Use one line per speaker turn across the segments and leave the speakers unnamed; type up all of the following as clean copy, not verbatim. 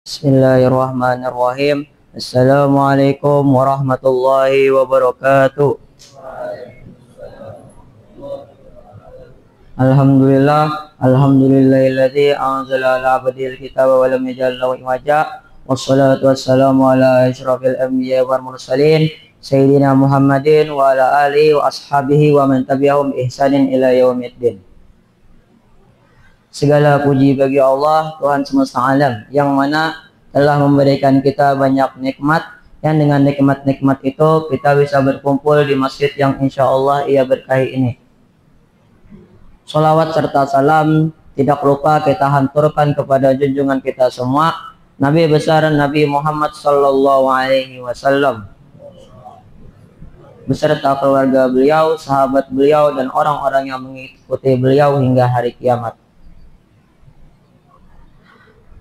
Bismillahirrahmanirrahim. Assalamualaikum warahmatullahi wabarakatuh. Alhamdulillahilladzi anzala ala abdil kitaba wa lam yaj'al lahu iwaja. Wassalatu wassalamu ala asyrafil anbiya'i wal mursalin sayyidina Muhammadin wa ala alihi wa ashabihi wa man tabi'ahum ihsanin ila yaumiddin. Segala puji bagi Allah, Tuhan semesta alam, yang mana telah memberikan kita banyak nikmat, yang dengan nikmat-nikmat itu kita bisa berkumpul di masjid yang insya Allah ia berkahi ini. Salawat serta salam tidak lupa kita hanturkan kepada junjungan kita semua, Nabi besar Nabi Muhammad Sallallahu Alaihi Wasallam, beserta keluarga beliau, sahabat beliau, dan orang-orang yang mengikuti beliau hingga hari kiamat.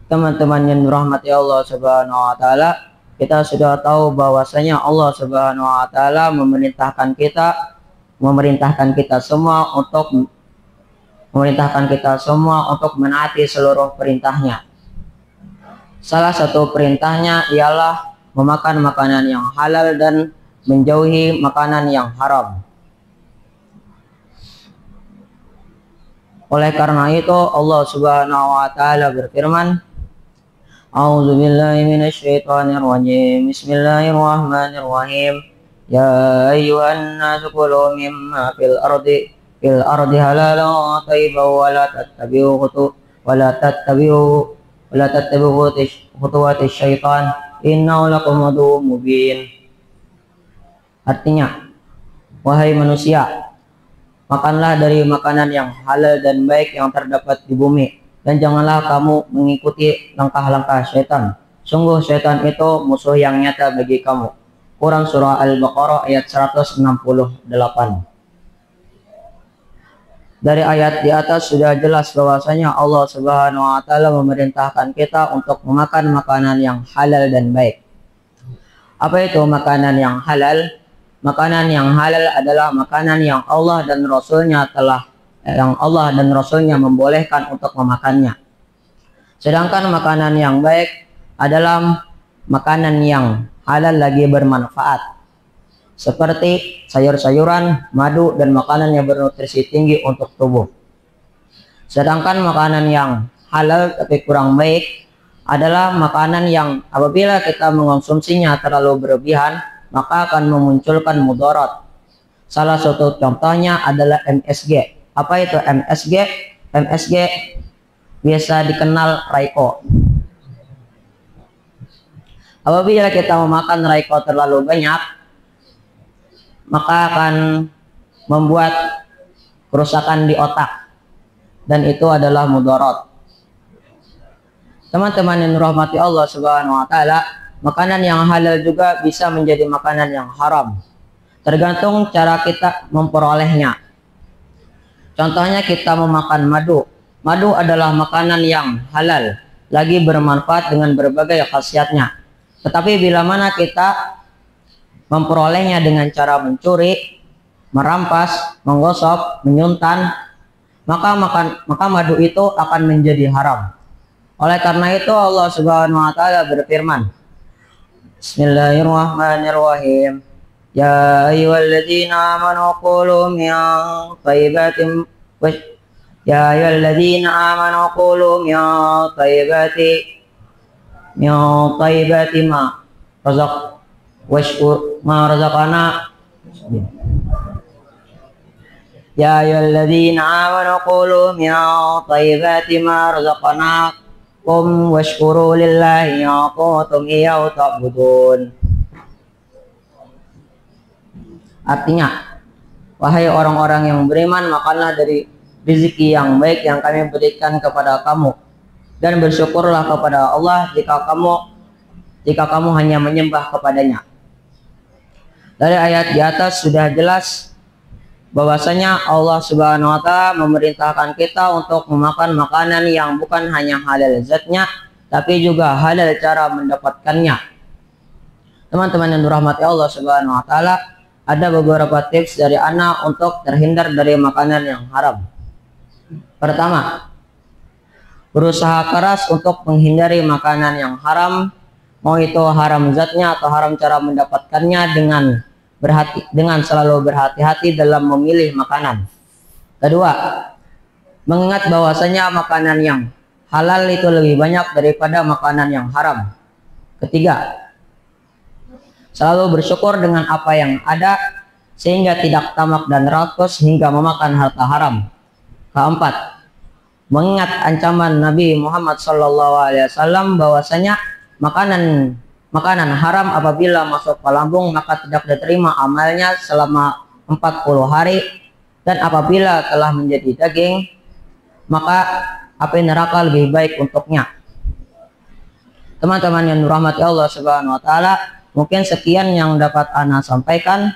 Teman-teman yang dirahmati Allah Subhanahu wa taala, kita sudah tahu bahwasanya Allah Subhanahu wa taala memerintahkan kita semua untuk menaati seluruh perintahnya. Salah satu perintahnya ialah memakan makanan yang halal dan menjauhi makanan yang haram. Oleh karena itu Allah Subhanahu wa taala berfirman, A'udzu billahi minasyaitonir rajim. Bismillahirrahmanirrahim. Ya ayyuhan nasu kulu mimma fil ardi halalan thayyiban wa la tattabi'u khutuwatis syaitan innahu lakum aduwwum mubin. Artinya, wahai manusia, makanlah dari makanan yang halal dan baik yang terdapat di bumi, dan janganlah kamu mengikuti langkah-langkah syaitan. Sungguh syaitan itu musuh yang nyata bagi kamu. Quran surah Al-Baqarah ayat 168. Dari ayat di atas sudah jelas bahwasanya Allah Subhanahu wa taala memerintahkan kita untuk memakan makanan yang halal dan baik. Apa itu makanan yang halal? Makanan yang halal adalah makanan yang Allah dan Rasulnya membolehkan untuk memakannya. Sedangkan makanan yang baik adalah makanan yang halal lagi bermanfaat, seperti sayur-sayuran, madu, dan makanan yang bernutrisi tinggi untuk tubuh. Sedangkan makanan yang halal tapi kurang baik adalah makanan yang apabila kita mengonsumsinya terlalu berlebihan, maka akan memunculkan mudarat. Salah satu contohnya adalah MSG. Apa itu MSG? MSG biasa dikenal Raiko. Apabila kita memakan Raiko terlalu banyak, maka akan membuat kerusakan di otak, dan itu adalah mudarat. Teman-teman yang dirahmati Allah Subhanahu wa taala, makanan yang halal juga bisa menjadi makanan yang haram, tergantung cara kita memperolehnya. Contohnya kita memakan madu. Madu adalah makanan yang halal, lagi bermanfaat dengan berbagai khasiatnya. Tetapi bila mana kita memperolehnya dengan cara mencuri, merampas, menggosok, menyuntan, maka madu itu akan menjadi haram. Oleh karena itu Allah Subhanahu wa taala berfirman, Bismillahirrahmanirrahim. Ya ayyuhalladzina amanu qulu min thayyibatin ma razaqana Ya ayyuhalladzina amanu qulu min thayyibati ma razaqnakum washkuru lillahi in kuntum iyyahu ta'budun. Artinya, wahai orang-orang yang beriman, makanlah dari rezeki yang baik yang kami berikan kepada kamu, dan bersyukurlah kepada Allah jika kamu hanya menyembah kepadanya. Dari ayat di atas sudah jelas bahwasanya Allah Subhanahu wa taala memerintahkan kita untuk memakan makanan yang bukan hanya halal zatnya, tapi juga halal cara mendapatkannya. Teman-teman yang dirahmati Allah Subhanahu wa taala, ada beberapa tips dari ana untuk terhindar dari makanan yang haram. Pertama, berusaha keras untuk menghindari makanan yang haram, mau itu haram zatnya atau haram cara mendapatkannya, dengan selalu berhati-hati dalam memilih makanan. Kedua, mengingat bahwasanya makanan yang halal itu lebih banyak daripada makanan yang haram. Ketiga, selalu bersyukur dengan apa yang ada sehingga tidak tamak dan rakus hingga memakan harta haram. Keempat, mengingat ancaman Nabi Muhammad SAW bahwasanya makanan haram apabila masuk ke lambung maka tidak diterima amalnya selama 40 hari, dan apabila telah menjadi daging maka api neraka lebih baik untuknya. Teman-teman yang dirahmati Allah Subhanahu wa taala, mungkin sekian yang dapat ana sampaikan.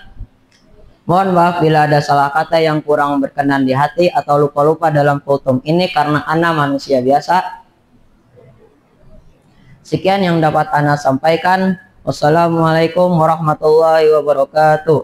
Mohon maaf bila ada salah kata yang kurang berkenan di hati atau lupa-lupa dalam kultum ini karena ana manusia biasa. Sekian yang dapat ana sampaikan. Wassalamualaikum warahmatullahi wabarakatuh.